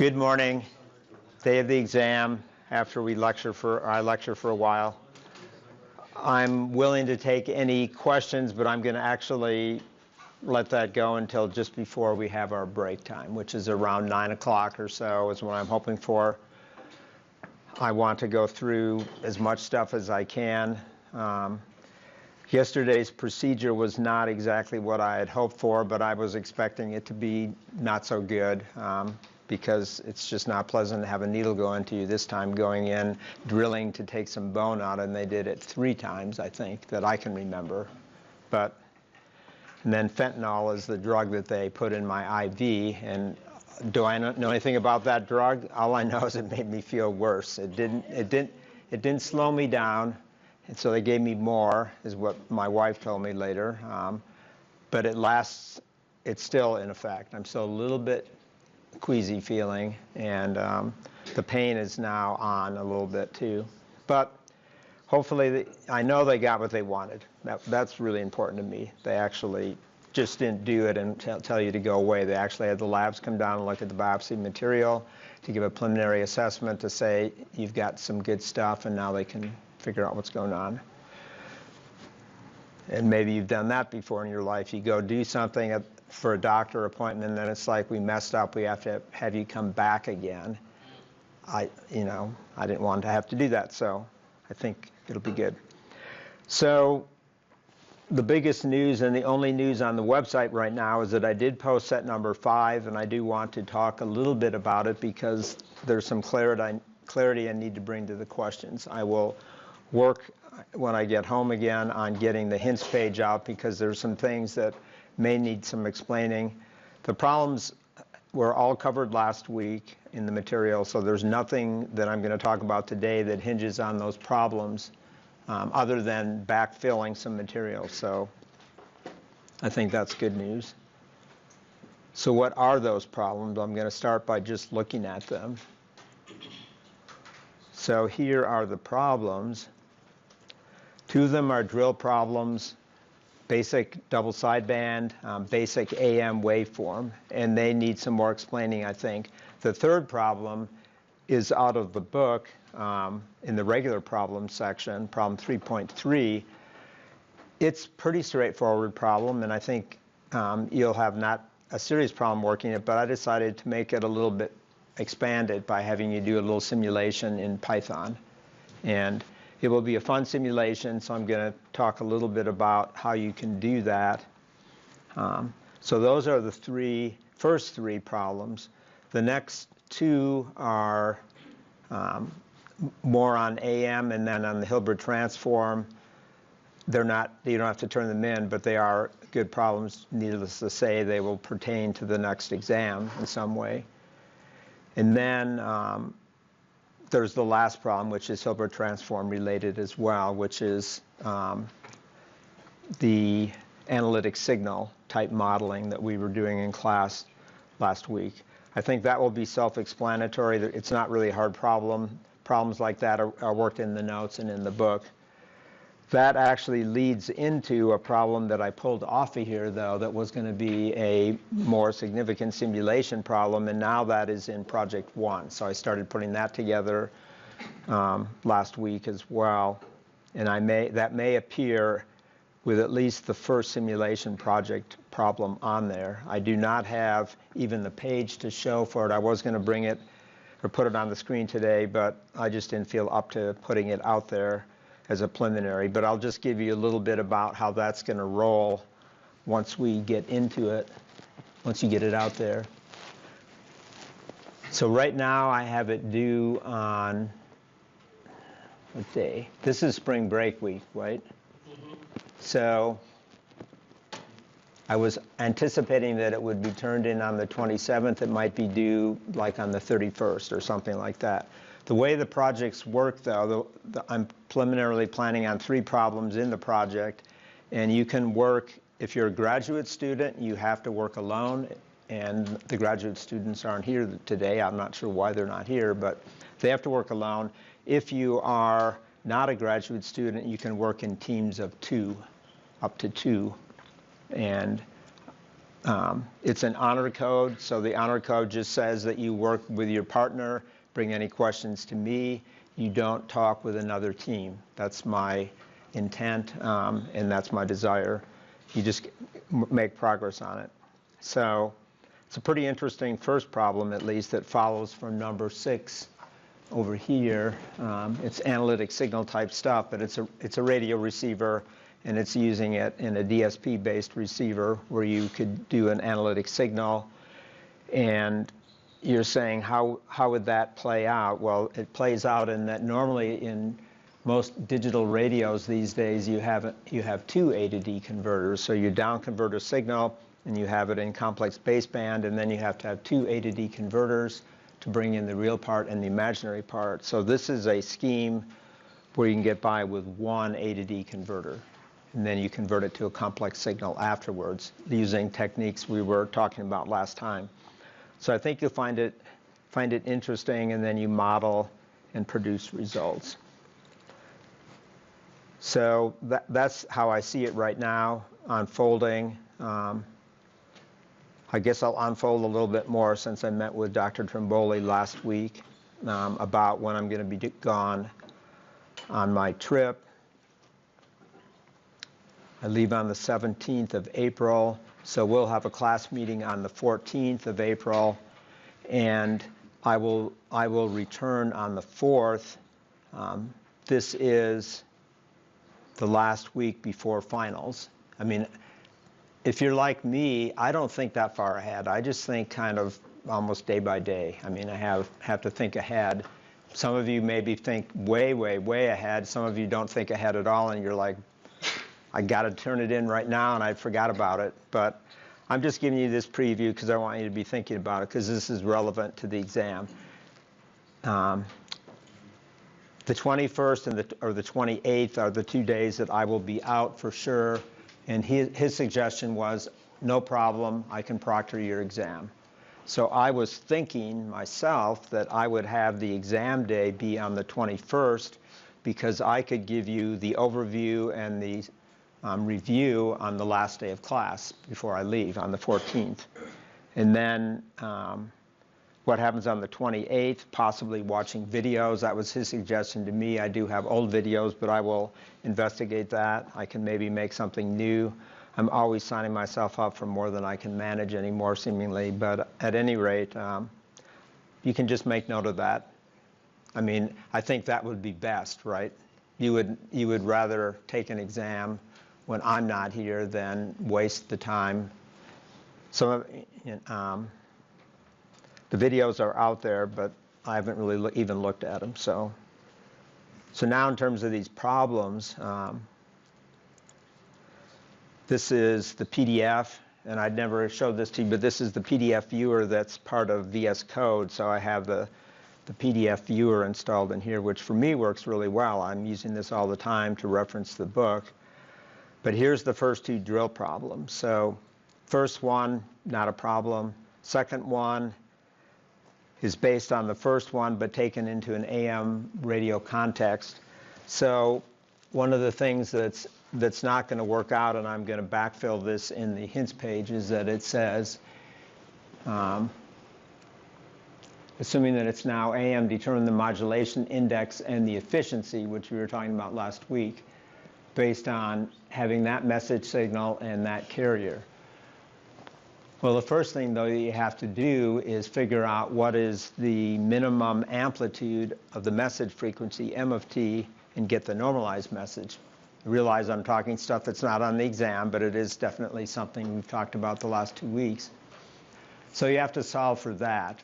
Good morning. Day of the exam. After I lecture for a while. I'm willing to take any questions, but I'm going to actually let that go until just before we have our break time, which is around 9 o'clock or so is what I'm hoping for. I want to go through as much stuff as I can. Yesterday's procedure was not exactly what I had hoped for, but I was expecting it to be not so good. Because it's just not pleasant to have a needle go into you, this time going in, drilling to take some bone out, and they did it 3 times, I think, that I can remember. And then fentanyl is the drug that they put in my IV, and do I know anything about that drug? All I know is it made me feel worse. It didn't slow me down, and so they gave me more, is what my wife told me later. But it's still in effect. I'm still a little bit queasy feeling, and the pain is now on a little bit too. But hopefully, I know they got what they wanted. That's really important to me. They actually just didn't do it and tell you to go away. They actually had the labs come down and look at the biopsy material to give a preliminary assessment to say you've got some good stuff, and now they can figure out what's going on. And maybe you've done that before in your life. You go do something for a doctor appointment, and then it's like, we messed up, we have to have you come back again. I didn't want to have to do that, so I think it'll be good. So the biggest news and the only news on the website right now is that I did post set number 5, and I do want to talk a little bit about it because there's some clarity I need to bring to the questions. I will work when I get home again on getting the hints page out because there's some things that may need some explaining. The problems were all covered last week in the material, so there's nothing that I'm going to talk about today that hinges on those problems other than backfilling some material. So I think that's good news. So what are those problems? I'm going to start by just looking at them. So here are the problems. 2 of them are drill problems, basic double sideband, basic AM waveform, and they need some more explaining, I think. The 3rd problem is out of the book in the regular problem section, problem 3.3. It's pretty straightforward problem, and I think you'll have not a serious problem working it, but I decided to make it a little bit expanded by having you do a little simulation in Python. And it will be a fun simulation, so I'm going to talk a little bit about how you can do that. So those are the first three problems. The next 2 are more on AM, and then on the Hilbert transform. You don't have to turn them in, but they are good problems. Needless to say, they will pertain to the next exam in some way. And then there's the last problem, which is Hilbert transform related as well, which is the analytic signal type modeling that we were doing in class last week. I think that will be self-explanatory. It's not really a hard problem. Problems like that are worked in the notes and in the book. That actually leads into a problem that I pulled off of here, though, that was going to be a more significant simulation problem, and now that is in Project 1. So I started putting that together last week as well, and that may appear with at least the first simulation project problem on there. I do not have even the page to show for it. I was going to bring it or put it on the screen today, but I just didn't feel up to putting it out there as a preliminary, but I'll just give you a little bit about how that's going to roll once we get into it, once you get it out there. So right now I have it due on, what day? This is spring break week, right? Mm-hmm. So I was anticipating that it would be turned in on the 27th. It might be due like on the 31st or something like that. The way the projects work, though, I'm preliminarily planning on 3 problems in the project, and you can work, if you're a graduate student, you have to work alone, and the graduate students aren't here today. I'm not sure why they're not here, but they have to work alone. If you are not a graduate student, you can work in teams of 2, up to 2, and It's an honor code, so the honor code just says that you work with your partner, bring any questions to me, you don't talk with another team. That's my intent, and that's my desire. You just make progress on it. So it's a pretty interesting first problem, at least, that follows from number 6 over here. It's analytic signal type stuff, but it's a radio receiver, and it's using it in a DSP-based receiver where you could do an analytic signal. And you're saying, how would that play out? Well, it plays out in that normally in most digital radios these days, you have 2 A to D converters. So you down convert a signal, and you have it in complex baseband, and then you have to have 2 A to D converters to bring in the real part and the imaginary part. So this is a scheme where you can get by with 1 A to D converter, and then you convert it to a complex signal afterwards using techniques we were talking about last time. So I think you'll find it interesting, and then you model and produce results. So that's how I see it right now, unfolding. I guess I'll unfold a little bit more since I met with Dr. Trimboli last week about when I'm going to be gone on my trip. I leave on the 17th of April, so we'll have a class meeting on the 14th of April, and I will return on the 4th. This is the last week before finals. I mean, if you're like me, I don't think that far ahead. I just think kind of almost day by day. I mean, I have to think ahead. Some of you maybe think way, way, way ahead. Some of you don't think ahead at all, and you're like, I got to turn it in right now, and I forgot about it. But I'm just giving you this preview because I want you to be thinking about it, because this is relevant to the exam. The 21st or the 28th are the 2 days that I will be out for sure. And his suggestion was, no problem, I can proctor your exam. So I was thinking myself that I would have the exam day be on the 21st, because I could give you the overview and the review on the last day of class before I leave on the 14th. And then what happens on the 28th, possibly watching videos. That was his suggestion to me. I do have old videos, but I will investigate that. I can maybe make something new. I'm always signing myself up for more than I can manage anymore, seemingly. But at any rate, you can just make note of that. I mean, I think that would be best, right? You would rather take an exam when I'm not here than waste the time. Some of the videos are out there, but I haven't really even looked at them. So now in terms of these problems, this is the PDF, and I'd never showed this to you, but this is the PDF viewer that's part of VS Code. So I have the PDF viewer installed in here, which for me works really well. I'm using this all the time to reference the book. But here's the first 2 drill problems. So first one, not a problem. Second one is based on the first one, but taken into an AM radio context. So one of the things that's not going to work out, and I'm going to backfill this in the hints page, is that it says, assuming that it's now AM, determine the modulation index and the efficiency, which we were talking about last week, based on having that message signal and that carrier. Well, the first thing, though, you have to do is figure out what is the minimum amplitude of the message frequency, M of t, and get the normalized message. I realize I'm talking stuff that's not on the exam, but it is definitely something we've talked about the last 2 weeks. So you have to solve for that.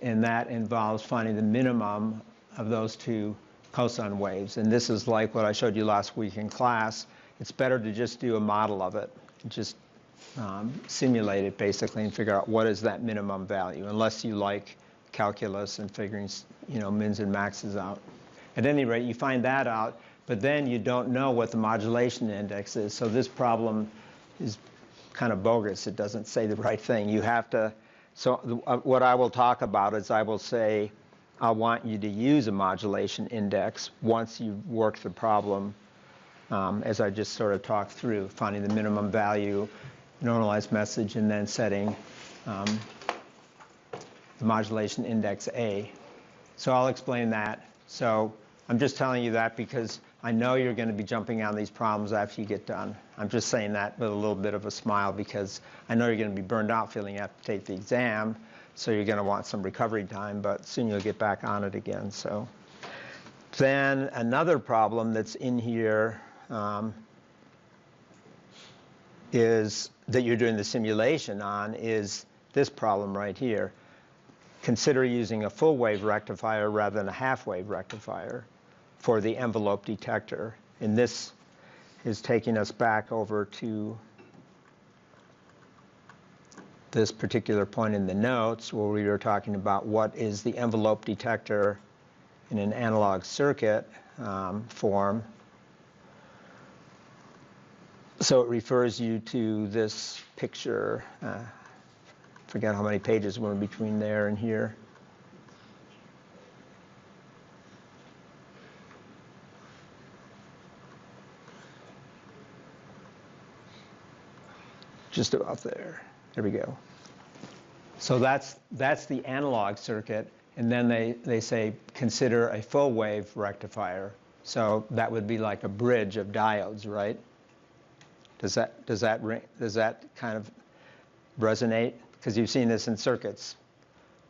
And that involves finding the minimum of those 2 cosine waves. And this is like what I showed you last week in class. It's better to just do a model of it. Just simulate it basically and figure out what is that minimum value, unless you like calculus and figuring, mins and maxes out. At any rate, you find that out, but then you don't know what the modulation index is. So this problem is kind of bogus. It doesn't say the right thing. You have to, so what I will talk about is I will say, I want you to use a modulation index once you work the problem, as I just sort of talked through, finding the minimum value normalized message, and then setting the modulation index A. So I'll explain that. So I'm just telling you that because I know you're going to be jumping on these problems after you get done. I'm just saying that with a little bit of a smile because I know you're going to be burned out feeling you have to take the exam, so you're going to want some recovery time, but soon you'll get back on it again. So then another problem that's in here is that you're doing the simulation on is this problem right here. Consider using a full wave rectifier rather than a half wave rectifier for the envelope detector. And this is taking us back over to this particular point in the notes where we were talking about what is the envelope detector in an analog circuit form. So it refers you to this picture. Forget how many pages were in between there and here. Just about there. There we go. So that's the analog circuit, and then they say consider a full wave rectifier. So that would be like a bridge of diodes, right? Does that kind of resonate? Because you've seen this in circuits.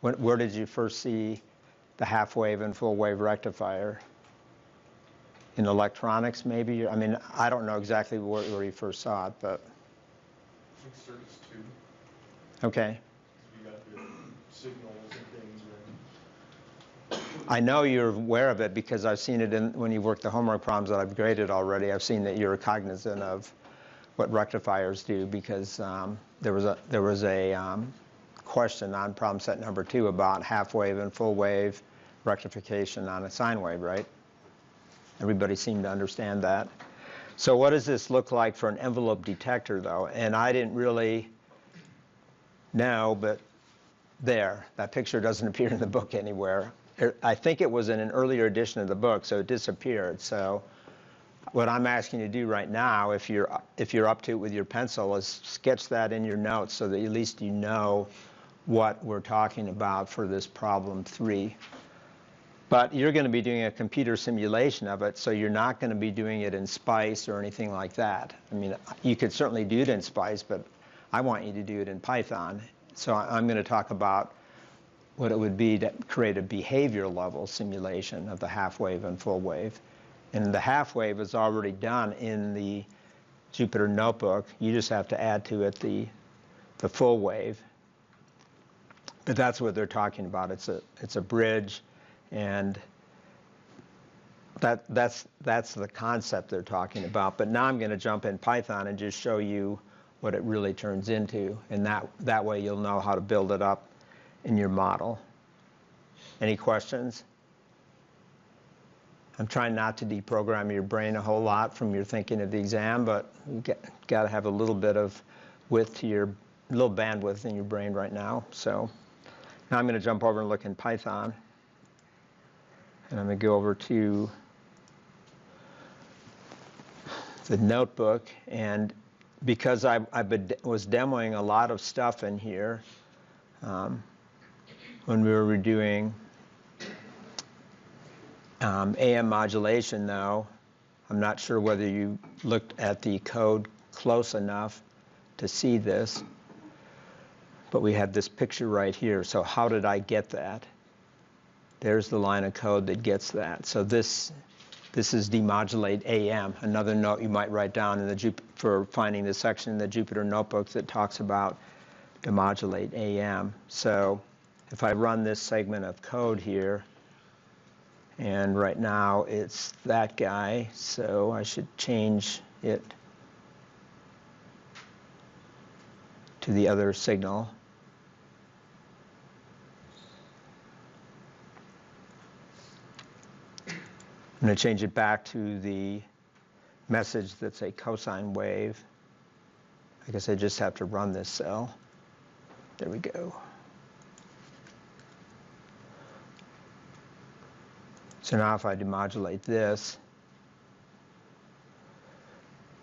Where did you first see the half wave and full wave rectifier? In electronics, maybe? I mean, I don't know exactly where you first saw it, but. I think circuits 2. Okay. You got the signals and things. I know you're aware of it because I've seen it when you work the homework problems that I've graded already. I've seen that you're cognizant of what rectifiers do because there was a question on problem set number 2 about half wave and full wave rectification on a sine wave, right? Everybody seemed to understand that. So what does this look like for an envelope detector, though? And I didn't really know, but there, that picture doesn't appear in the book anywhere. I think it was in an earlier edition of the book, so it disappeared. So what I'm asking you to do right now, if you're up to it with your pencil, is sketch that in your notes so that at least you know what we're talking about for this problem 3. But you're going to be doing a computer simulation of it, so you're not going to be doing it in SPICE or anything like that. I mean, you could certainly do it in SPICE, but I want you to do it in Python. So I'm going to talk about what it would be to create a behavior level simulation of the half wave and full wave. And the half wave is already done in the Jupyter Notebook. You just have to add to it the full wave. But that's what they're talking about. It's a bridge, and that's the concept they're talking about. But now I'm going to jump in Python and just show you what it really turns into, and that way you'll know how to build it up in your model. Any questions? I'm trying not to deprogram your brain a whole lot from your thinking of the exam, but you got to have a little bit of width to your, little bandwidth in your brain right now. So now I'm going to jump over and look in Python. And I'm going to go over to the notebook. And because I was demoing a lot of stuff in here when we were doing AM modulation, though, I'm not sure whether you looked at the code close enough to see this, but we have this picture right here. So how did I get that? There's the line of code that gets that. So this is demodulate AM, another note you might write down in the for finding the section in the Jupyter Notebook that talks about demodulate AM. So if I run this segment of code here, and right now it's that guy, so I should change it to the other signal. I'm going to change it back to the message that's a cosine wave. I guess I just have to run this cell. There we go. So now if I demodulate this,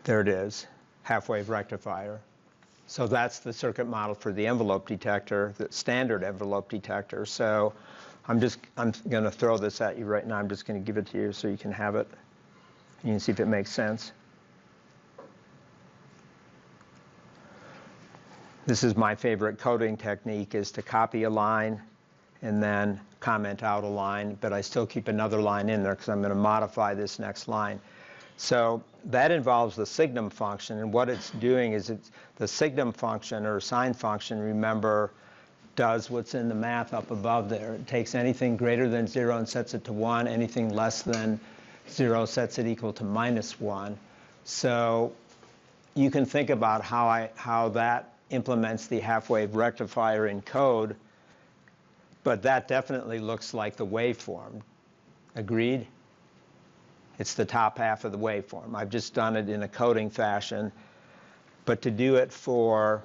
there it is, half wave rectifier. So that's the circuit model for the envelope detector, the standard envelope detector. So I'm going to throw this at you right now. I'm just going to give it to you so you can have it. You can see if it makes sense. This is my favorite coding technique, is to copy a line and then comment out a line, but I still keep another line in there because I'm going to modify this next line. So that involves the signum function, and what it's doing is the signum function, or sine function, remember, does what's in the math up above there. It takes anything greater than 0 and sets it to 1, anything less than 0 sets it equal to -1. So you can think about how that implements the half-wave rectifier in code, but that definitely looks like the waveform. Agreed? It's the top half of the waveform. I've just done it in a coding fashion, but to do it for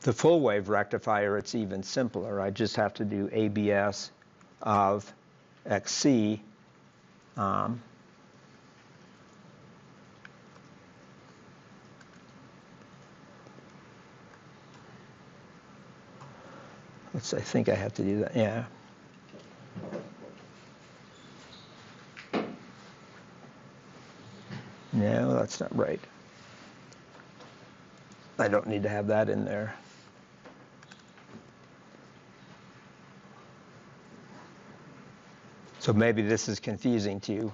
the full wave rectifier, it's even simpler. I just have to do ABS of XC. I think I have to do that, yeah. No, that's not right. I don't need to have that in there. So maybe this is confusing to you.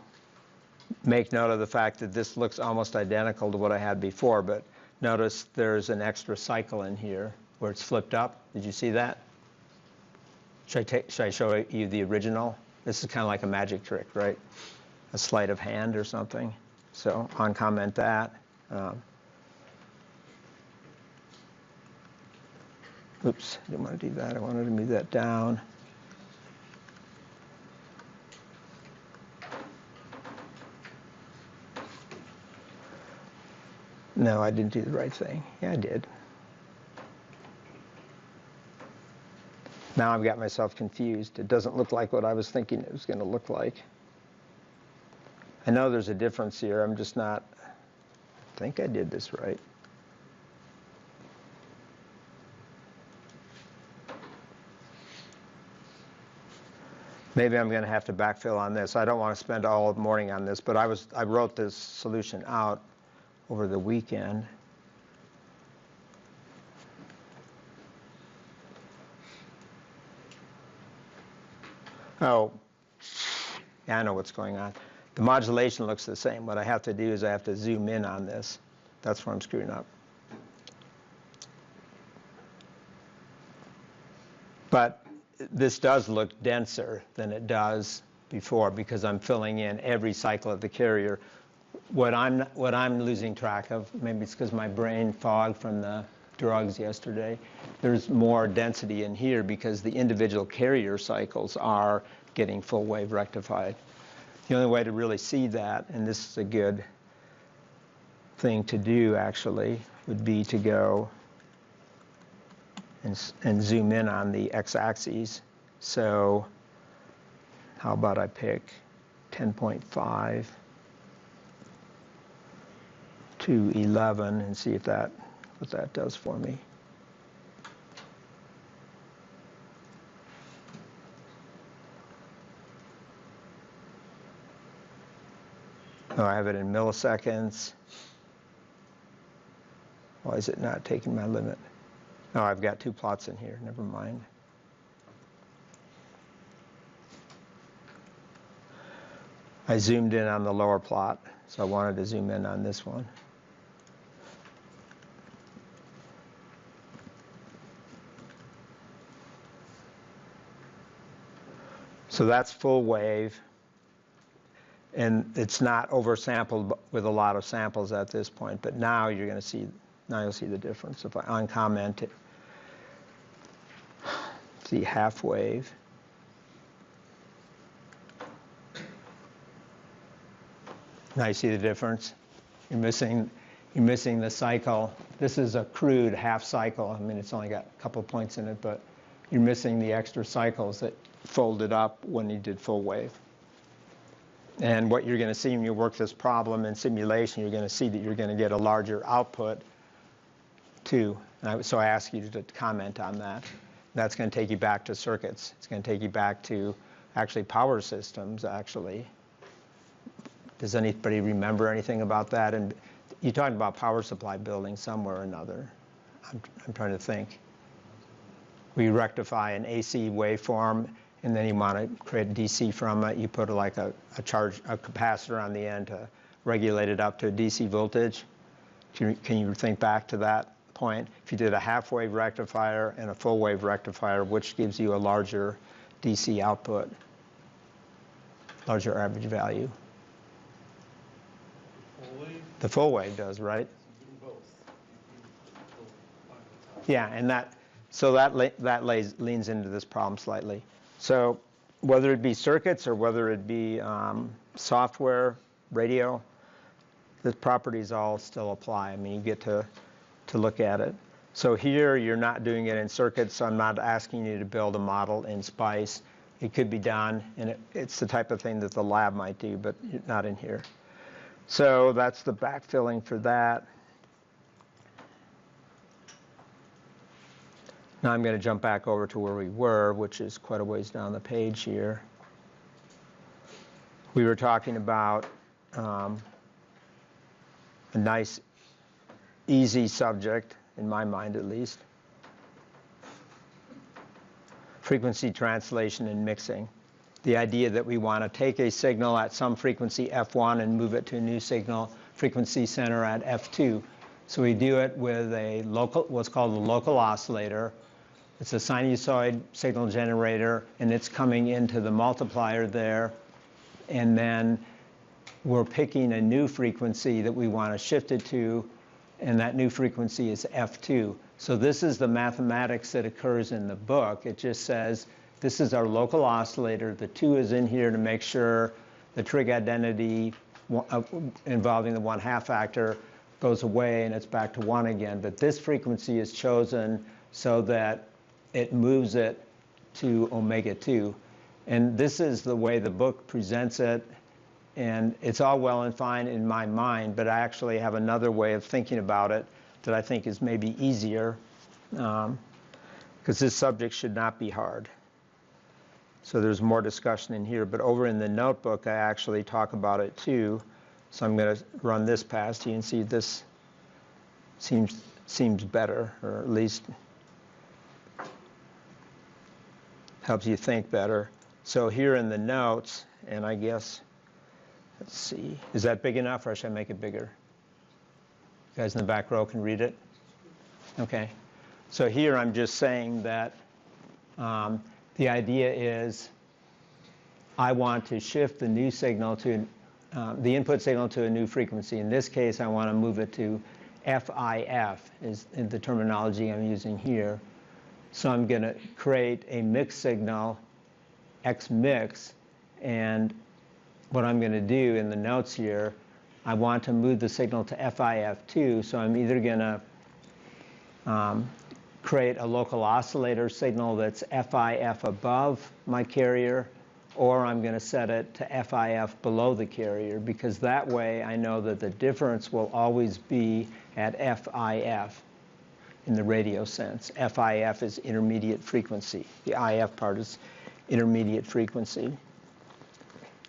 Make note of the fact that this looks almost identical to what I had before, but notice there's an extra cycle in here where it's flipped up. Did you see that? Should I show you the original? This is kind of like a magic trick, right? A sleight of hand or something. So uncomment that. Oops, I didn't want to do that. I wanted to move that down. No, I didn't do the right thing. Yeah, I did. Now I've got myself confused. It doesn't look like what I was thinking it was going to look like. I know there's a difference here. I'm just not, I think I did this right. Maybe I'm going to have to backfill on this. I don't want to spend all morning on this, but I wrote this solution out over the weekend. Oh, yeah, I know what's going on. The modulation looks the same. What I have to do is I have to zoom in on this. That's where I'm screwing up. But this does look denser than it does before because I'm filling in every cycle of the carrier. What I'm losing track of, maybe it's because my brain fogged from the drugs yesterday, there's more density in here because the individual carrier cycles are getting full wave rectified. The only way to really see that, and this is a good thing to do actually, would be to go and zoom in on the x-axis. So how about I pick 10.5 to 11 and see if what that does for me. Oh, I have it in milliseconds. Why is it not taking my limit? Oh, I've got two plots in here. Never mind. I zoomed in on the lower plot, so I wanted to zoom in on this one. So that's full wave, and it's not oversampled with a lot of samples at this point, but now you're going to see, now you'll see the difference. If I uncomment it, see half wave. Now you see the difference. You're missing the cycle. This is a crude half cycle. I mean, it's only got a couple of points in it, but you're missing the extra cycles that folded up when you did full wave. And what you're going to see when you work this problem in simulation, you're going to see that you're going to get a larger output too. So I ask you to comment on that. That's going to take you back to circuits. It's going to take you back to actually power systems, actually. Does anybody remember anything about that? And you talked about power supply building somewhere or another. I'm trying to think. We rectify an AC waveform, and then you want to create DC from it. You put like a capacitor on the end to regulate it up to a DC voltage. Can you think back to that point? If you did a half-wave rectifier and a full-wave rectifier, which gives you a larger DC output, larger average value? The full wave does, right? Yeah, and that leans into this problem slightly. So whether it be circuits or whether it be software, radio, the properties all still apply. I mean, you get to look at it. So here you're not doing it in circuits, so I'm not asking you to build a model in SPICE. It could be done, and it's the type of thing that the lab might do, but not in here. So that's the backfilling for that. Now I'm going to jump back over to where we were, which is quite a ways down the page here. We were talking about a nice, easy subject, in my mind at least. Frequency translation and mixing. The idea that we want to take a signal at some frequency F1 and move it to a new signal frequency center at F2. So we do it with a what's called a local oscillator. It's a sinusoid signal generator, and it's coming into the multiplier there. And then we're picking a new frequency that we want to shift it to, and that new frequency is F2. So this is the mathematics that occurs in the book. It just says, this is our local oscillator. The 2 is in here to make sure the trig identity involving the 1/2 factor goes away and it's back to 1 again. But this frequency is chosen so that it moves it to omega 2. And this is the way the book presents it. And it's all well and fine in my mind, but I actually have another way of thinking about it that I think is maybe easier, because this subject should not be hard. So there's more discussion in here, but over in the notebook I actually talk about it too. So I'm going to run this past you and see if this seems better, or at least helps you think better. So here in the notes, and I guess, let's see, is that big enough, or should I make it bigger? You guys in the back row can read it? Okay. So here I'm just saying that the idea is I want to shift the new signal to, the input signal to a new frequency. In this case, I want to move it to FIF, is the terminology I'm using here. So I'm going to create a mixed signal, X mix, and what I'm going to do in the notes here, I want to move the signal to FIF2, so I'm either going to create a local oscillator signal that's FIF above my carrier, or I'm going to set it to FIF below the carrier, because that way I know that the difference will always be at FIF in the radio sense. FIF is intermediate frequency. The IF part is intermediate frequency.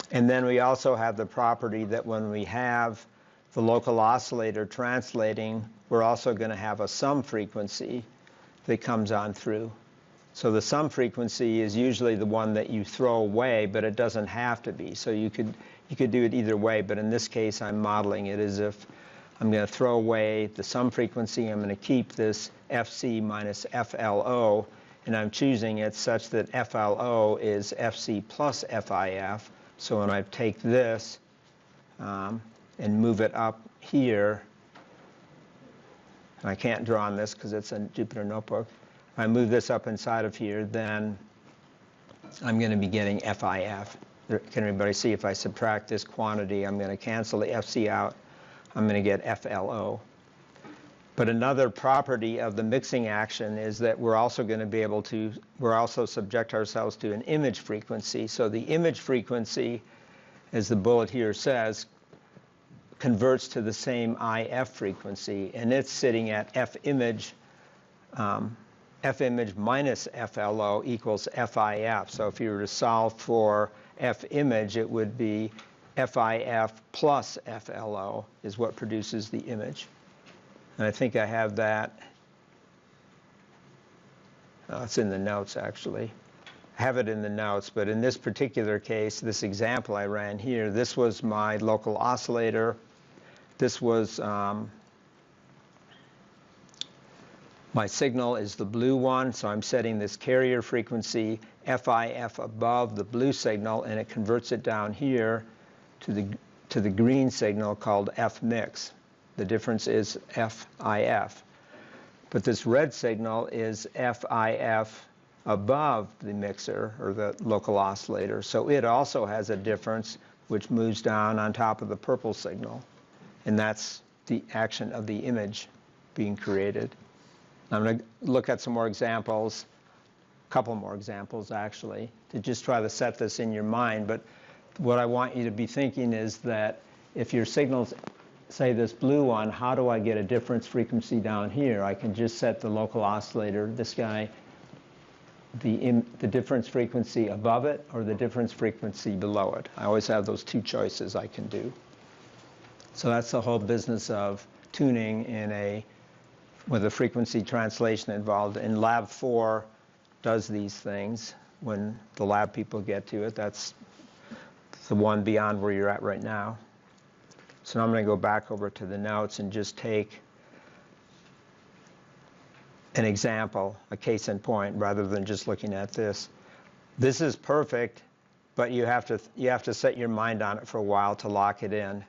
And then we also have the property that when we have the local oscillator translating, we're also going to have a sum frequency that comes on through. So the sum frequency is usually the one that you throw away, but it doesn't have to be. So you could do it either way, but in this case I'm modeling it as if I'm going to throw away the sum frequency. I'm going to keep this FC minus FLO, and I'm choosing it such that FLO is FC plus FIF. So when I take this and move it up here, and I can't draw on this because it's a Jupyter Notebook. If I move this up inside of here, then I'm going to be getting FIF. Can everybody see if I subtract this quantity, I'm going to cancel the FC out. I'm going to get FLO. But another property of the mixing action is that we're also going to be able to, we're also subject ourselves to an image frequency. So the image frequency as the bullet here says, converts to the same IF frequency, and it's sitting at F image minus FLO equals FIF. So if you were to solve for F image, it would be FIF plus FLO is what produces the image. And I think I have that. It's in the notes, actually. I have it in the notes, but in this particular case, this example I ran here, this was my local oscillator. This was my signal is the blue one, so I'm setting this carrier frequency FIF above the blue signal, and it converts it down here to the green signal called F mix. The difference is FIF. But this red signal is FIF above the mixer, or the local oscillator. So it also has a difference which moves down on top of the purple signal. And that's the action of the image being created. I'm going to look at some more examples, a couple more examples actually, to just try to set this in your mind. But what I want you to be thinking is that if your signals, say this blue one, how do I get a difference frequency down here? I can just set the local oscillator, this guy, the difference frequency above it or the difference frequency below it. I always have those two choices I can do. So that's the whole business of tuning with a frequency translation involved. And Lab 4 does these things when the lab people get to it. That's the one beyond where you're at right now. So now I'm going to go back over to the notes and just take an example, a case in point, rather than just looking at this. This is perfect, but you have to set your mind on it for a while to lock it in.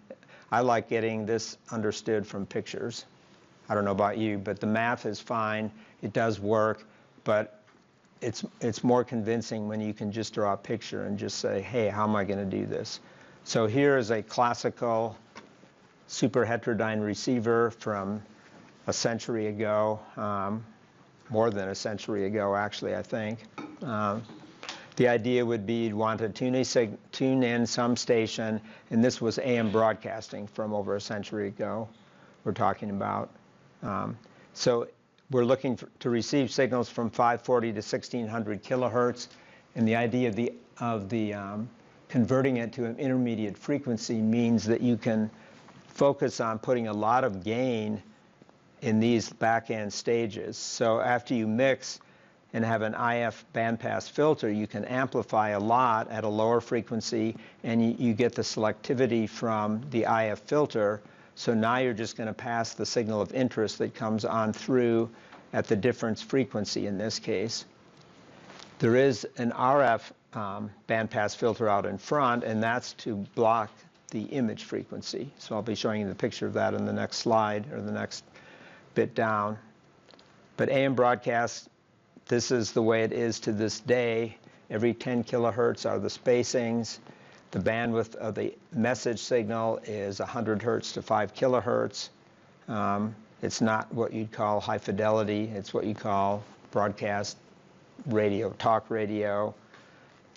I like getting this understood from pictures. I don't know about you, but the math is fine. It does work, but it's more convincing when you can just draw a picture and just say, hey, how am I going to do this? So here is a classical super heterodyne receiver from a century ago, more than a century ago, actually, I think. The idea would be you'd want to tune in some station, and this was AM broadcasting from over a century ago we're talking about. So we're looking to receive signals from 540 to 1600 kilohertz, and the idea of the converting it to an intermediate frequency means that you can focus on putting a lot of gain in these back-end stages. So after you mix and have an IF bandpass filter, you can amplify a lot at a lower frequency, and you get the selectivity from the IF filter. So now you're just going to pass the signal of interest that comes on through at the difference frequency in this case. There is an RF bandpass filter out in front, and that's to block the image frequency. So I'll be showing you the picture of that in the next slide, or the next bit down. But AM broadcast, this is the way it is to this day. Every 10 kilohertz are the spacings. The bandwidth of the message signal is 100 hertz to 5 kilohertz. It's not what you'd call high fidelity. It's what you call broadcast radio, talk radio,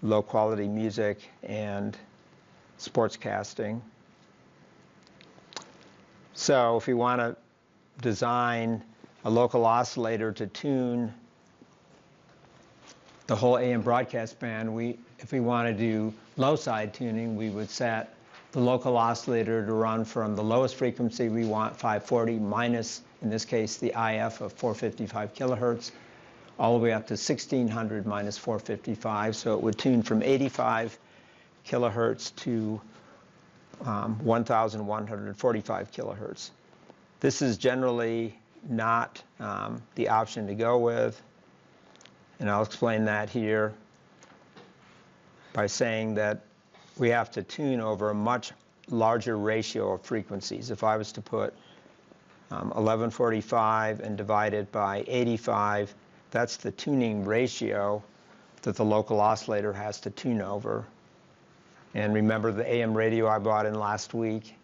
low quality music, and sportscasting. So if you want to design a local oscillator to tune the whole AM broadcast band, if we want to do low side tuning, we would set the local oscillator to run from the lowest frequency we want, 540, minus, in this case, the IF of 455 kilohertz, all the way up to 1600 minus 455. So it would tune from 85 kilohertz to 1145 kilohertz. This is generally not the option to go with, and I'll explain that here by saying that we have to tune over a much larger ratio of frequencies. If I was to put 1145 and divide it by 85, that's the tuning ratio that the local oscillator has to tune over. And remember the AM radio I bought in last week,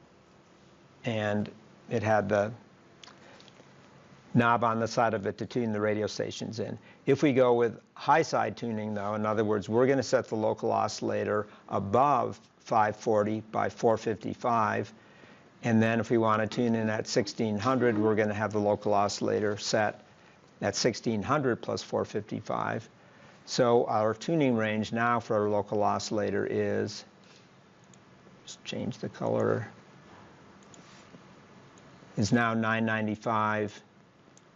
and it had the knob on the side of it to tune the radio stations in. If we go with high side tuning, though, in other words, we're going to set the local oscillator above 540 by 455. And then if we want to tune in at 1600, we're going to have the local oscillator set at 1600 plus 455. So our tuning range now for our local oscillator is, just change the color, is now 995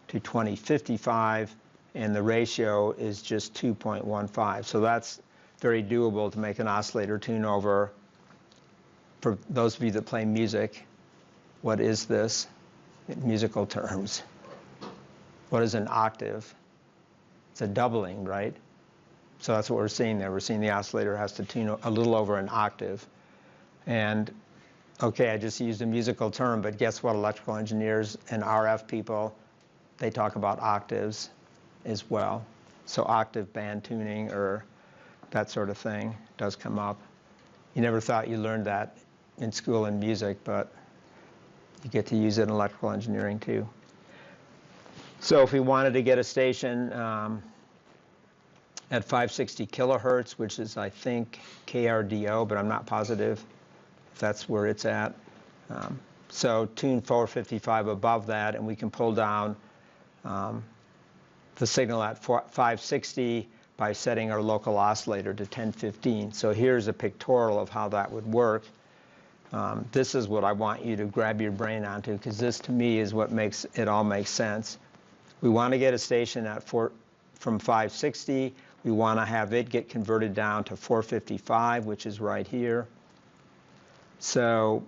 to 2055, and the ratio is just 2.15. So that's very doable to make an oscillator tune over. For those of you that play music, what is this in musical terms? What is an octave? It's a doubling, right? So that's what we're seeing there. We're seeing the oscillator has to tune a little over an octave. And okay, I just used a musical term, but guess what? Electrical engineers and RF people, they talk about octaves as well. So octave band tuning or that sort of thing does come up. You never thought you learned that in school in music, but you get to use it in electrical engineering too. So if we wanted to get a station at 560 kilohertz, which is, I think, KRDO, but I'm not positive if that's where it's at. So tune 455 above that, and we can pull down the signal at 560 by setting our local oscillator to 1015. So here's a pictorial of how that would work. This is what I want you to grab your brain onto, because this to me is what makes it all make sense. We want to get a station at from 560. We want to have it get converted down to 455, which is right here. So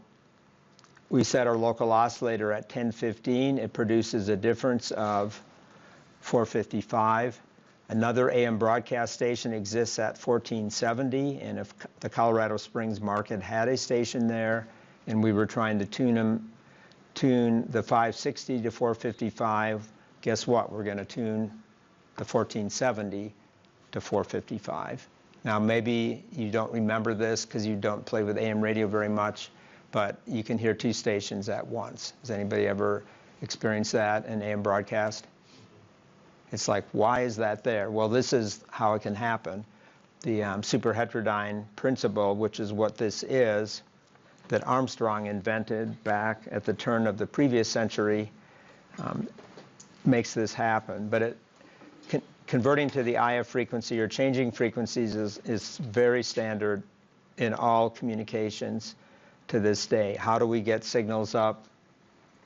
we set our local oscillator at 1015. It produces a difference of 455. Another AM broadcast station exists at 1470, and if the Colorado Springs market had a station there and we were trying to tune the 560 to 455, guess what? We're going to tune the 1470 to 455. Now maybe you don't remember this because you don't play with AM radio very much, but you can hear two stations at once. Has anybody ever experienced that in AM broadcast? It's like, why is that there? Well, this is how it can happen. The superheterodyne principle, which is what this is, that Armstrong invented back at the turn of the previous century, makes this happen. But converting to the IF frequency or changing frequencies is very standard in all communications to this day. How do we get signals up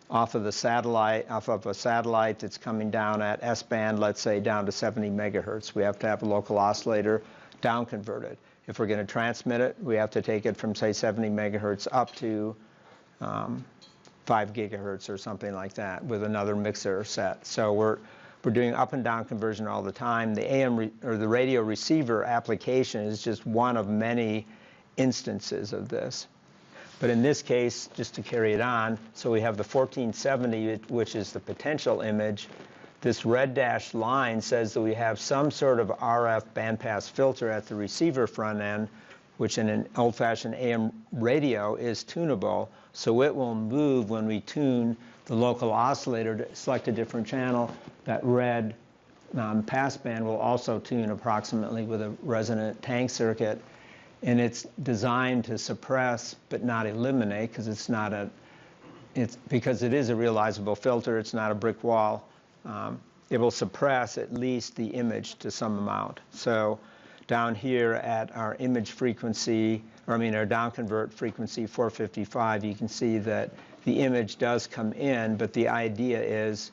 off of a satellite that's coming down at S-band, let's say down to 70 megahertz? We have to have a local oscillator down converted. If we're going to transmit it, we have to take it from, say, 70 megahertz up to 5 gigahertz or something like that with another mixer set. So we're doing up and down conversion all the time. The AM or the radio receiver application is just one of many instances of this. But in this case, just to carry it on, so we have the 1470, which is the potential image. This red dashed line says that we have some sort of RF bandpass filter at the receiver front end, which in an old-fashioned AM radio is tunable. So it will move when we tune the local oscillator to select a different channel. That red passband will also tune approximately with a resonant tank circuit. And it's designed to suppress but not eliminate, because because it is a realizable filter. It's not a brick wall. It will suppress at least the image to some amount. So down here at our image frequency, our downconvert frequency 455, you can see that the image does come in, but the idea is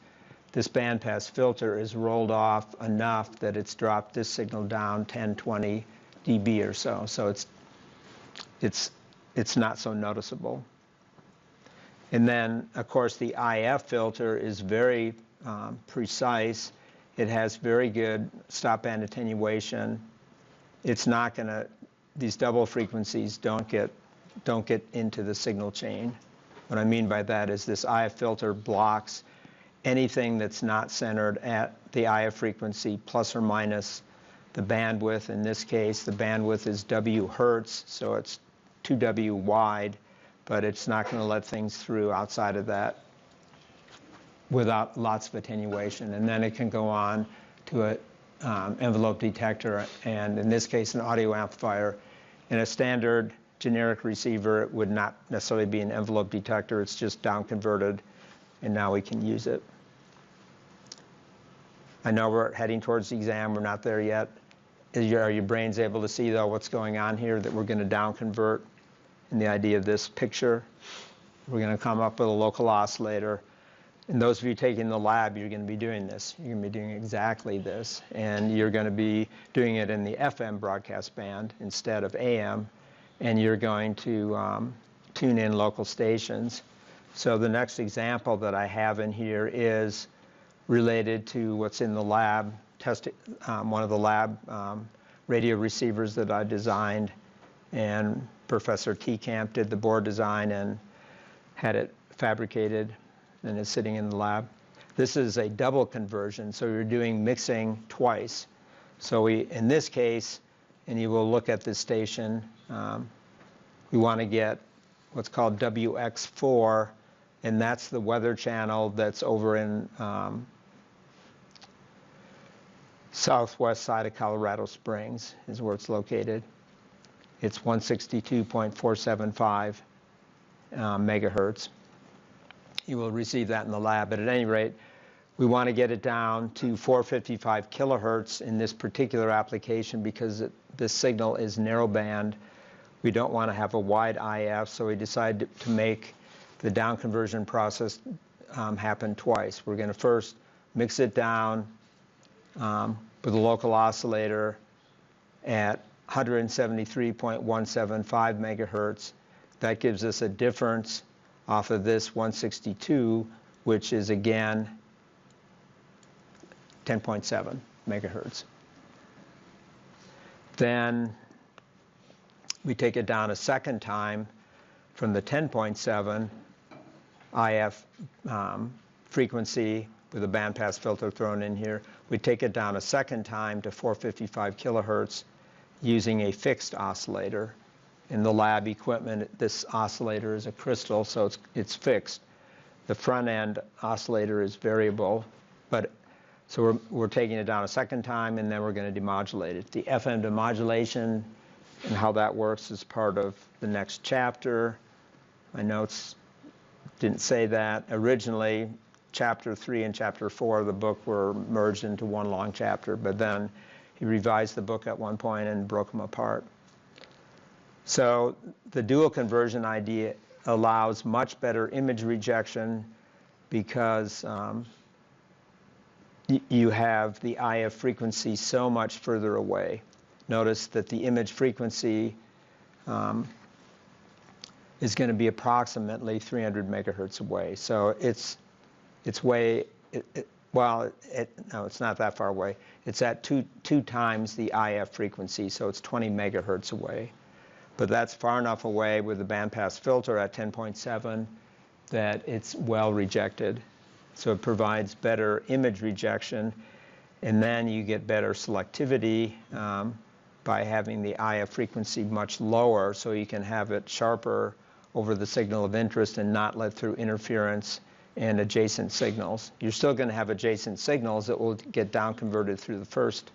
this bandpass filter is rolled off enough that it's dropped this signal down 10, 20 dB or so. So it's not so noticeable. And then, of course, the IF filter is very precise. It has very good stop band attenuation. It's not going to, these double frequencies don't get into the signal chain. What I mean by that is this IF filter blocks anything that's not centered at the IF frequency plus or minus the bandwidth. In this case, the bandwidth is W hertz, so it's 2W wide, but it's not going to let things through outside of that without lots of attenuation. And then it can go on to an envelope detector, and in this case, an audio amplifier. In a standard generic receiver. It would not necessarily be an envelope detector. It's just down converted, and now we can use it. I know we're heading towards the exam. We're not there yet. Are your brains able to see, though, what's going on here, that we're going to down convert in the idea of this picture? We're going to come up with a local oscillator. And those of you taking the lab, you're going to be doing this. You're going to be doing exactly this. And you're going to be doing it in the FM broadcast band instead of AM. And you're going to tune in local stations. So the next example that I have in here is related to what's in the lab, one of the lab radio receivers that I designed. And Professor Teekamp did the board design and had it fabricated and is sitting in the lab. This is a double conversion, so you're doing mixing twice. So in this case, and you will look at this station, we want to get what's called WX4, and that's the weather channel that's over in southwest side of Colorado Springs is where it's located. It's 162.475 megahertz. You will receive that in the lab, but at any rate, we want to get it down to 455 kilohertz in this particular application because this signal is narrowband. We don't want to have a wide IF, so we decided to make the down conversion process happen twice. We're going to first mix it down with a local oscillator at 173.175 megahertz. That gives us a difference off of this 162, which is again 10.7 megahertz. Then we take it down a second time from the 10.7 IF frequency with a bandpass filter thrown in here. We take it down a second time to 455 kilohertz using a fixed oscillator. In the lab equipment, this oscillator is a crystal, so it's fixed. The front end oscillator is variable, but so we're taking it down a second time, and then we're going to demodulate it. The FM demodulation and how that works is part of the next chapter. My notes didn't say that. Originally, chapter 3 and chapter 4 of the book were merged into one long chapter, but then he revised the book at one point and broke them apart. So the dual conversion idea allows much better image rejection because you have the IF frequency so much further away. Notice that the image frequency is going to be approximately 300 megahertz away. So it's way, no, it's not that far away. It's at two times the IF frequency, so it's 20 megahertz away. But that's far enough away with the bandpass filter at 10.7 that it's well rejected. So it provides better image rejection, and then you get better selectivity by having the IF frequency much lower, so you can have it sharper over the signal of interest and not let through interference and adjacent signals. You're still going to have adjacent signals that will get down converted through the first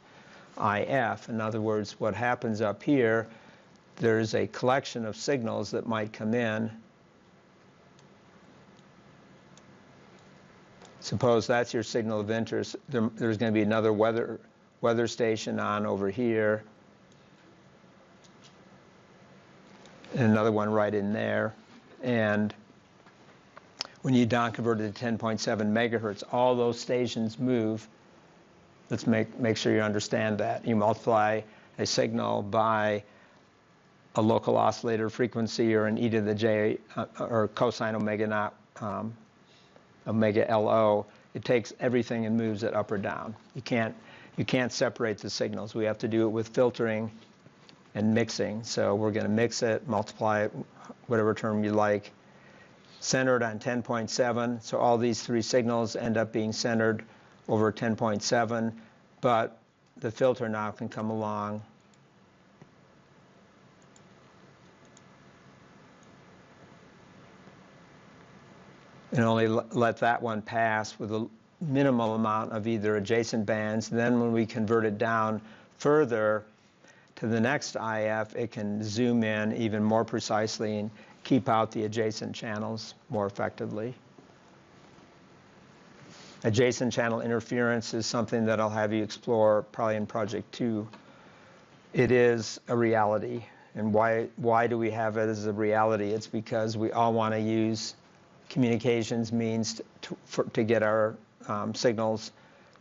IF. In other words, what happens up here, there's a collection of signals that might come in. Suppose that's your signal of interest. There's going to be another weather station on over here, and another one right in there. And when you down convert it to 10.7 megahertz, all those stations move. Let's make sure you understand that. You multiply a signal by a local oscillator frequency or an e to the j or cosine omega naught omega LO. It takes everything and moves it up or down. You can't separate the signals. We have to do it with filtering and mixing. So we're going to mix it, multiply it, whatever term you like, centered on 10.7. So all these three signals end up being centered over 10.7, but the filter now can come along and only let that one pass with a minimal amount of either adjacent bands. Then when we convert it down further to the next IF, it can zoom in even more precisely and keep out the adjacent channels more effectively. Adjacent channel interference is something that I'll have you explore probably in Project 2. It is a reality. And why do we have it as a reality? It's because we all want to use communications means to get our signals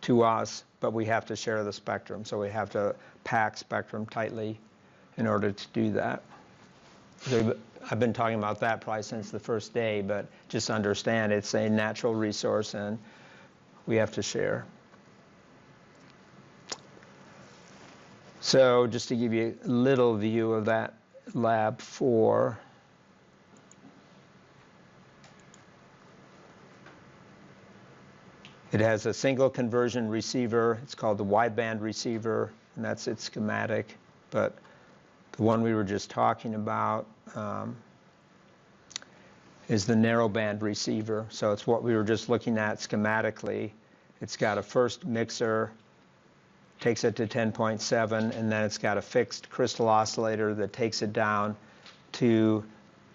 to us, but we have to share the spectrum. So we have to pack spectrum tightly in order to do that. So I've been talking about that probably since the first day, but just understand it's a natural resource and we have to share. So just to give you a little view of that lab 4. It has a single conversion receiver. It's called the wideband receiver, and that's its schematic. But the one we were just talking about is the narrowband receiver. So it's what we were just looking at schematically. It's got a first mixer, takes it to 10.7, and then it's got a fixed crystal oscillator that takes it down to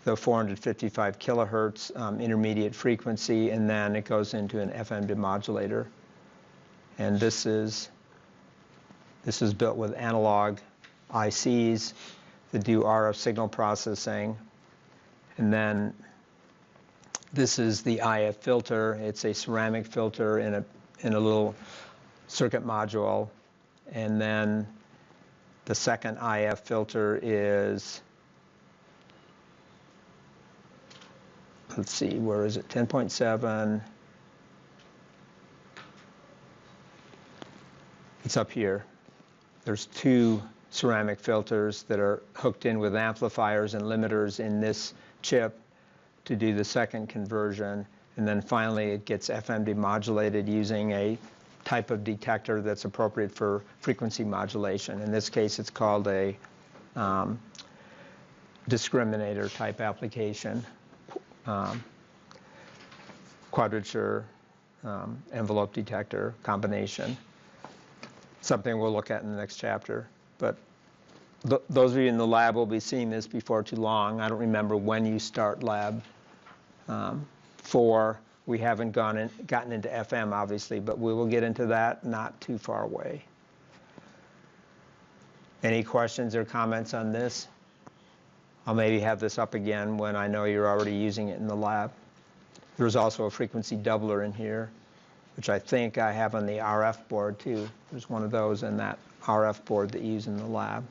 the 455 kilohertz intermediate frequency, and then it goes into an FM demodulator. And this is built with analog ICs that do RF signal processing. And then this is the IF filter. It's a ceramic filter in a little circuit module. And then the second IF filter is, let's see, where is it? 10.7. It's up here. There's 2 ceramic filters that are hooked in with amplifiers and limiters in this chip to do the second conversion. And then finally it gets FM demodulated using a type of detector that's appropriate for frequency modulation. In this case, it's called a discriminator type application, quadrature envelope detector combination. Something we'll look at in the next chapter. But those of you in the lab will be seeing this before too long. I don't remember when you start lab 4. We haven't gotten into FM, obviously, but we will get into that not too far away. Any questions or comments on this? I'll maybe have this up again when I know you're already using it in the lab. There's also a frequency doubler in here, which I think I have on the RF board too. There's one of those in that RF board that you use in the lab.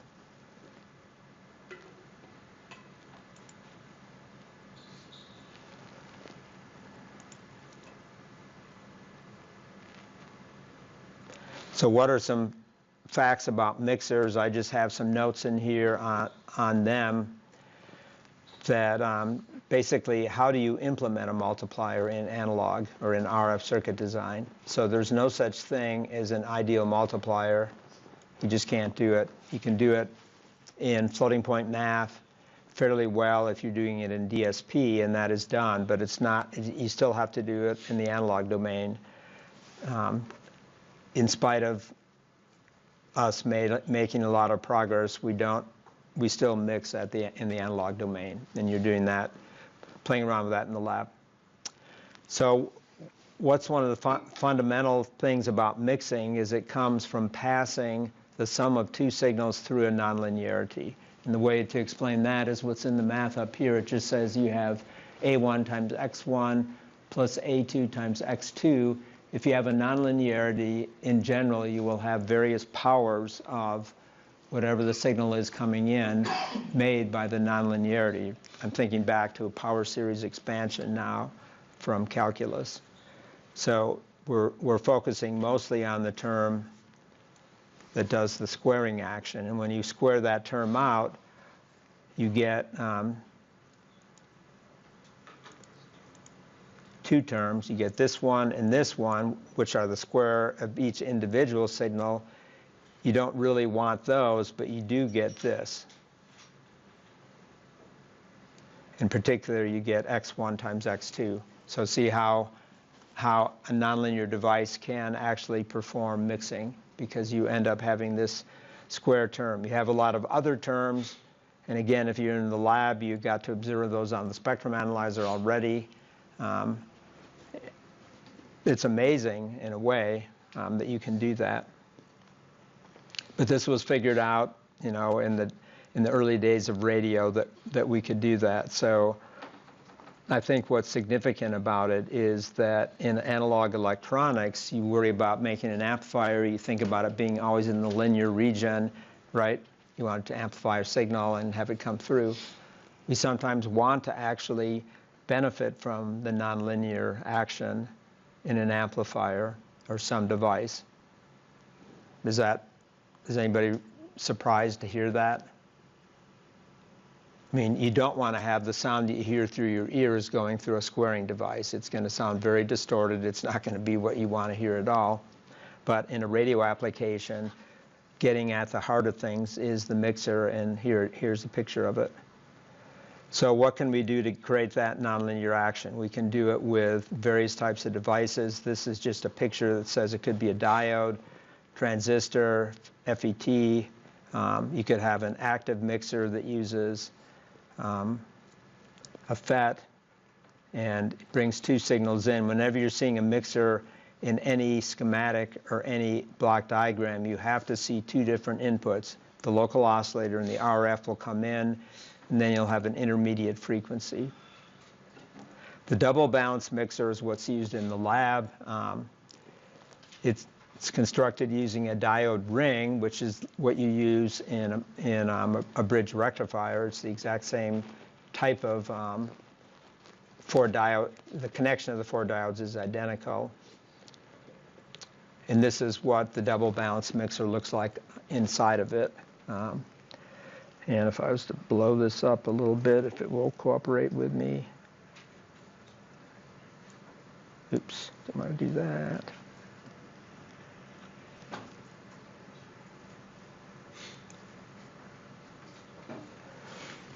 So what are some facts about mixers? I just have some notes in here on them that basically how do you implement a multiplier in analog or in RF circuit design. So there's no such thing as an ideal multiplier. You just can't do it. You can do it in floating point math fairly well if you're doing it in DSP, and that is done, but it's not, you still have to do it in the analog domain. In spite of us making a lot of progress, we still mix in the analog domain, and you're doing that, playing around with that in the lab. So what's one of the fundamental things about mixing is it comes from passing the sum of 2 signals through a nonlinearity. And the way to explain that is what's in the math up here. It just says you have A1 times X1 plus A2 times X2. If you have a nonlinearity, in general, you will have various powers of whatever the signal is coming in made by the nonlinearity. I'm thinking back to a power series expansion now from calculus. So we're focusing mostly on the term that does the squaring action. And when you square that term out, you get 2 terms. You get this one and this one, which are the square of each individual signal. You don't really want those, but you do get this. In particular, you get X1 times X2. So see how a nonlinear device can actually perform mixing, because you end up having this square term. You have a lot of other terms, and again, if you're in the lab, you've got to observe those on the spectrum analyzer already. It's amazing, in a way, that you can do that. But this was figured out, in the early days of radio that we could do that. So I think what's significant about it is that in analog electronics, you worry about making an amplifier. You think about it being always in the linear region, right? You want to amplify a signal and have it come through. We sometimes want to actually benefit from the nonlinear action in an amplifier or some device. Is anybody surprised to hear that? I mean, you don't want to have the sound that you hear through your ears going through a squaring device. It's going to sound very distorted. It's not going to be what you want to hear at all. But in a radio application, getting at the heart of things is the mixer, and here's a picture of it. So what can we do to create that nonlinear action? We can do it with various types of devices. This is just a picture that says it could be a diode, transistor, FET. You could have an active mixer that uses a FET and it brings two signals in. Whenever you're seeing a mixer in any schematic or any block diagram, you have to see two different inputs. The local oscillator and the RF will come in, and then you'll have an intermediate frequency. The double balance mixer is what's used in the lab. It's constructed using a diode ring, which is what you use in a bridge rectifier. It's the exact same type of four diode. The connection of the four diodes is identical. And this is what the double balance mixer looks like inside of it. And if I was to blow this up a little bit, if it will cooperate with me. Oops, don't want to do that.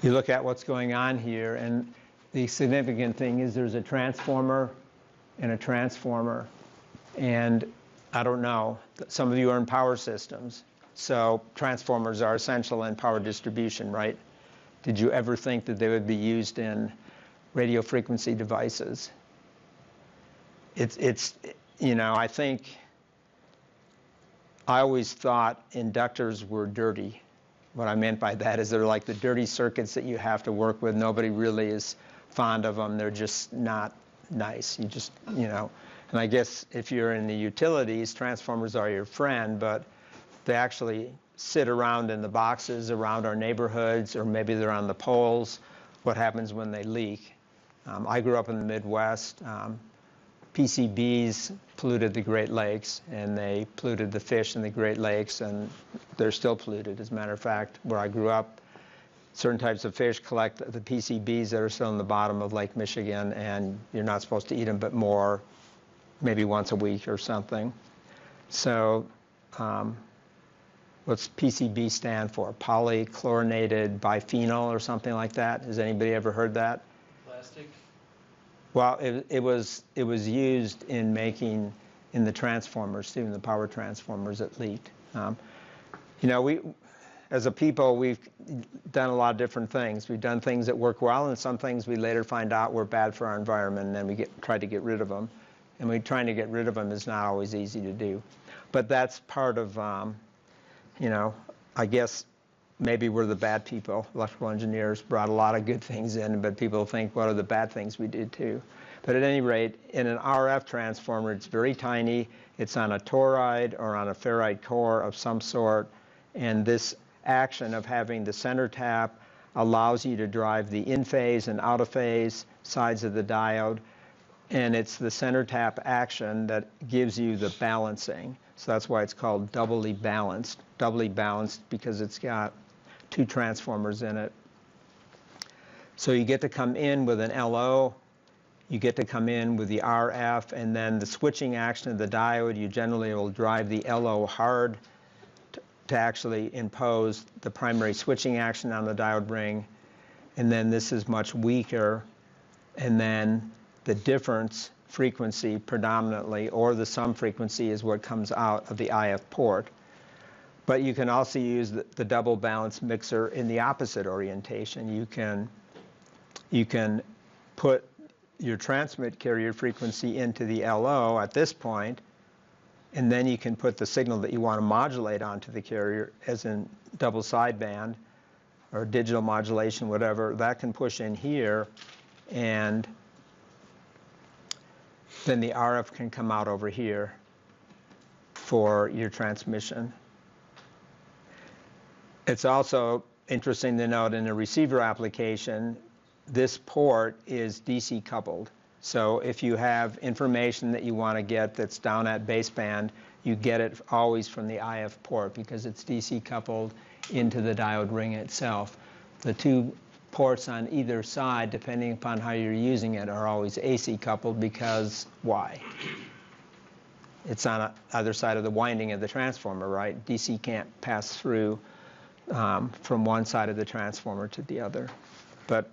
You look at what's going on here, and the significant thing is there's a transformer and a transformer. And I don't know, some of you are in power systems, so transformers are essential in power distribution, right? Did you ever think that they would be used in radio frequency devices? I think I always thought inductors were dirty. What I meant by that is they're like the dirty circuits that you have to work with. Nobody really is fond of them. They're just not nice. And I guess if you're in the utilities, transformers are your friend, but they actually sit around in the boxes around our neighborhoods, or maybe they're on the poles. What happens when they leak? I grew up in the Midwest. PCBs polluted the Great Lakes, and they polluted the fish in the Great Lakes, and they're still polluted. As a matter of fact, where I grew up, certain types of fish collect the PCBs that are still in the bottom of Lake Michigan, and you're not supposed to eat them but more, maybe once a week or something. So what's PCB stand for? Polychlorinated biphenyl or something like that? Has anybody ever heard that? Plastic? Well, it was used in making, in the transformers too, in the power transformers that leaked. We, as a people, we've done a lot of different things. We've done things that work well, and some things we later find out were bad for our environment, and then we try to get rid of them. And trying to get rid of them is not always easy to do. But that's part of, I guess, maybe we're the bad people. Electrical engineers brought a lot of good things in, but people think, what are the bad things we did too? But at any rate, in an RF transformer, it's very tiny. It's on a toroid or on a ferrite core of some sort. And this action of having the center tap allows you to drive the in-phase and out-of-phase sides of the diode. And it's the center tap action that gives you the balancing. So that's why it's called doubly balanced. Doubly balanced because it's got two transformers in it. So you get to come in with an LO, you get to come in with the RF, and then the switching action of the diode, you generally will drive the LO hard to actually impose the primary switching action on the diode ring. And then this is much weaker, and then the difference frequency predominantly, or the sum frequency, is what comes out of the IF port. But you can also use the double balance mixer in the opposite orientation. You can put your transmit carrier frequency into the LO at this point, and then you can put the signal that you want to modulate onto the carrier, as in double sideband or digital modulation, whatever. That can push in here, and then the RF can come out over here for your transmission. It's also interesting to note in a receiver application, this port is DC coupled. So if you have information that you want to get that's down at baseband, you get it always from the IF port because it's DC coupled into the diode ring itself. The two ports on either side, depending upon how you're using it, are always AC coupled because why? It's on the other side of the winding of the transformer, right? DC can't pass through from one side of the transformer to the other. But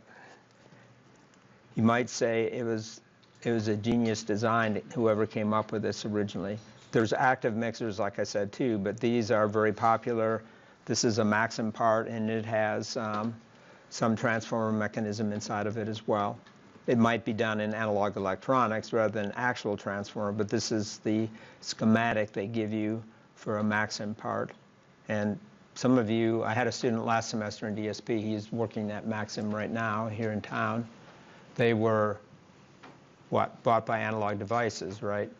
you might say it was a genius design, whoever came up with this originally. There's active mixers, like I said, too, but these are very popular. This is a Maxim part, and it has some transformer mechanism inside of it as well. It might be done in analog electronics rather than actual transformer, but this is the schematic they give you for a Maxim part. And some of you, I had a student last semester in DSP, he's working at Maxim right now here in town. They were, bought by Analog Devices, right?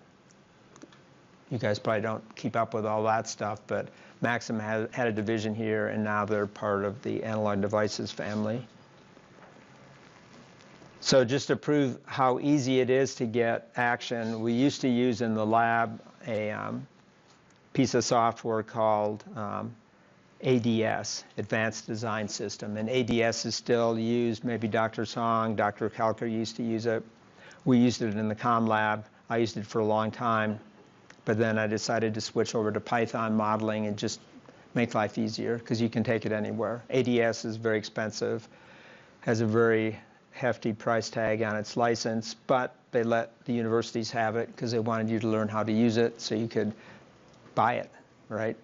You guys probably don't keep up with all that stuff, but Maxim had a division here, and now they're part of the Analog Devices family. So just to prove how easy it is to get action, we used to use in the lab a piece of software called ADS, Advanced Design System. And ADS is still used. Maybe Dr. Song, Dr. Kalker used to use it. We used it in the COM lab. I used it for a long time. But then I decided to switch over to Python modeling and just make life easier because you can take it anywhere. ADS is very expensive, has a very hefty price tag on its license, but they let the universities have it because they wanted you to learn how to use it so you could buy it, right?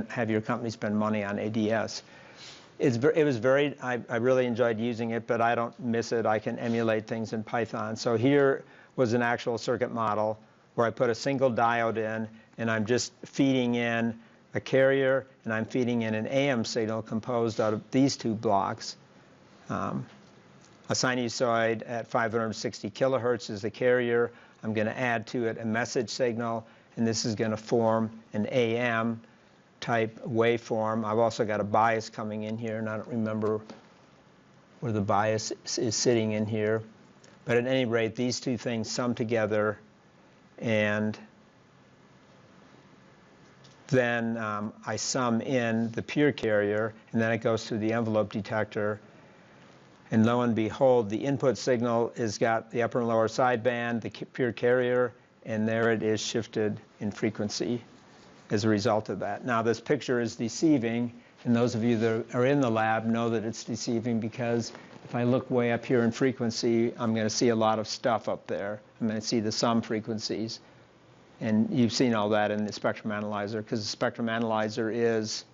Have your company spend money on ADS. I really enjoyed using it, but I don't miss it. I can emulate things in Python. So here was an actual circuit model where I put a single diode in, and I'm just feeding in a carrier, and I'm feeding in an AM signal composed out of these two blocks. A sinusoid at 560 kilohertz is the carrier. I'm going to add to it a message signal, and this is going to form an AM type waveform. I've also got a bias coming in here, and I don't remember where the bias is sitting in here. But at any rate, these two things sum together, and then I sum in the pure carrier, and then it goes through the envelope detector. And lo and behold, the input signal has got the upper and lower sideband, the pure carrier, and there it is shifted in frequency as a result of that. Now, this picture is deceiving, and those of you that are in the lab know that it's deceiving because if I look way up here in frequency, I'm going to see a lot of stuff up there. I'm going to see the sum frequencies. And you've seen all that in the spectrum analyzer because the spectrum analyzer is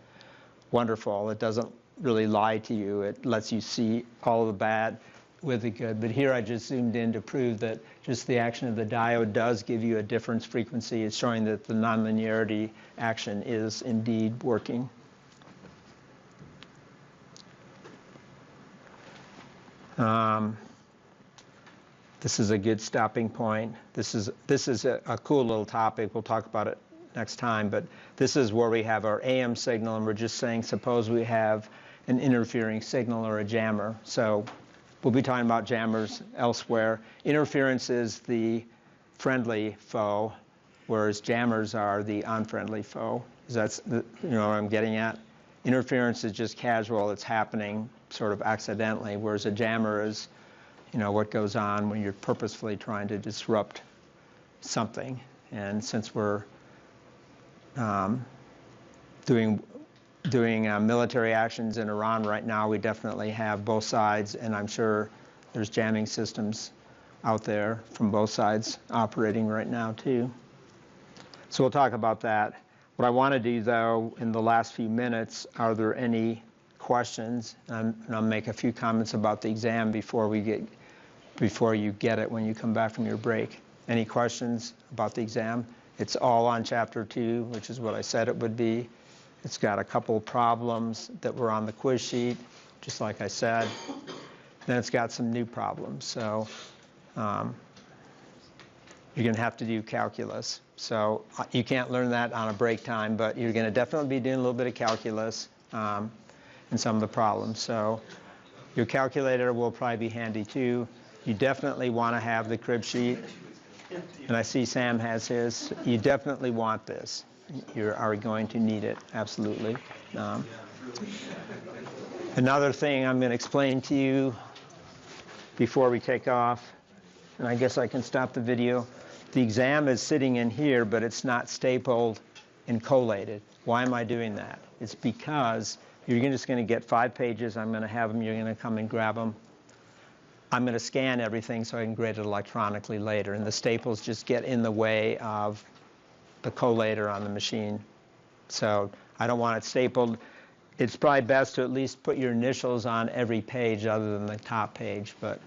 wonderful. It doesn't really lie to you. It lets you see all the bad with the good. But here I just zoomed in to prove that just the action of the diode does give you a difference frequency. It's showing that the nonlinearity action is indeed working. This is a good stopping point. This is a cool little topic. We'll talk about it next time. But this is where we have our AM signal, and we're just saying, suppose we have an interfering signal or a jammer. So we'll be talking about jammers elsewhere. Interference is the friendly foe, whereas jammers are the unfriendly foe. That's you know what I'm getting at? Interference is just casual. It's happening sort of accidentally, whereas a jammer is, you know, what goes on when you're purposefully trying to disrupt something. And since we're doing military actions in Iran right now, we definitely have both sides, and I'm sure there's jamming systems out there from both sides operating right now too. So we'll talk about that. What I want to do, though, in the last few minutes, are there any questions? And I'll make a few comments about the exam before you get it when you come back from your break. Any questions about the exam? It's all on Chapter 2, which is what I said it would be. It's got a couple problems that were on the quiz sheet, just like I said. Then it's got some new problems. So you're going to have to do calculus. So you can't learn that on a break time, but you're going to definitely be doing a little bit of calculus in some of the problems. So your calculator will probably be handy too. You definitely want to have the crib sheet. And I see Sam has his. You definitely want this. You are going to need it, absolutely. Another thing I'm going to explain to you before we take off, and I guess I can stop the video. The exam is sitting in here, but it's not stapled and collated. Why am I doing that? It's because you're just going to get 5 pages. I'm going to have them. You're going to come and grab them. I'm going to scan everything so I can grade it electronically later. And the staples just get in the way of the collator on the machine. So I don't want it stapled. It's probably best to at least put your initials on every page other than the top page. But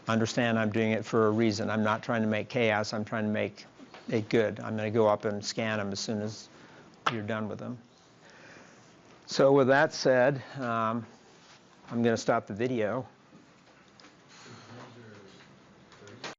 understand I'm doing it for a reason. I'm not trying to make chaos. I'm trying to make it good. I'm going to go up and scan them as soon as you're done with them. So with that said, I'm going to stop the video.